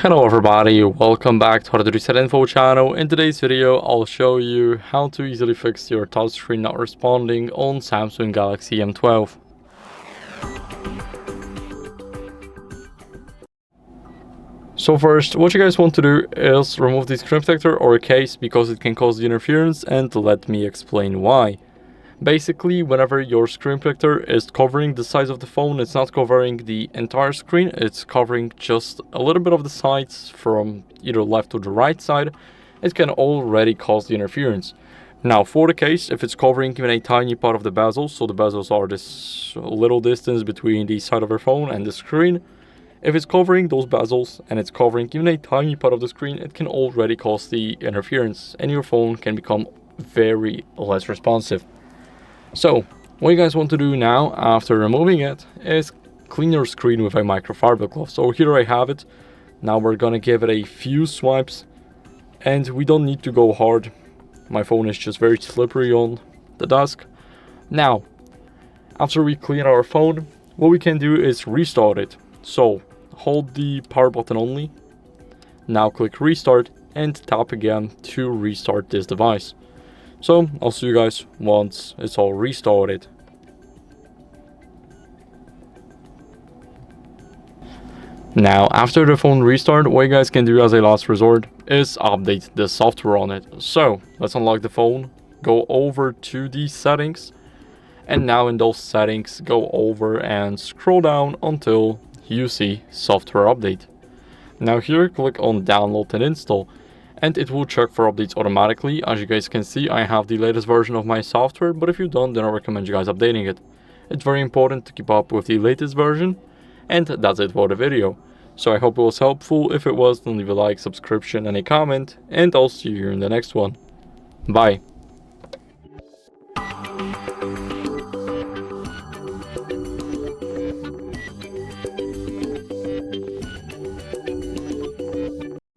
Hello everybody, welcome back to HardReset.Info channel. In today's video, I'll show you how to easily fix your touchscreen not responding on Samsung Galaxy M12. So first, what you guys want to do is remove the screen protector or case because it can cause the interference, and let me explain why. Basically, whenever your screen protector is covering the sides of the phone, it's not covering the entire screen, it's covering just a little bit of the sides from either left to the right side. It can already cause the interference. Now for the case, if it's covering even a tiny part of the bezel, so the bezels are this little distance between the side of your phone and the screen. If it's covering those bezels and it's covering even a tiny part of the screen, it can already cause the interference and your phone can become very less responsive. So, what you guys want to do now, after removing it, is clean your screen with a microfiber cloth. So here I have it. Now we're gonna give it a few swipes, and we don't need to go hard. My phone is just very slippery on the desk. Now, after we clean our phone, what we can do is restart it. So, hold the power button only. Now click restart and tap again to restart this device. So, I'll see you guys once it's all restarted. Now, after the phone restart, what you guys can do as a last resort is update the software on it. So, let's unlock the phone, go over to the settings, and now in those settings, go over and scroll down until you see software update. Now here, click on download and install, and it will check for updates automatically. As you guys can see, I have the latest version of my software, but if you don't, then I recommend you guys updating it. It's very important to keep up with the latest version, and that's it for the video. So I hope it was helpful. If it was, then leave a like, subscription, and a comment, and I'll see you in the next one. Bye.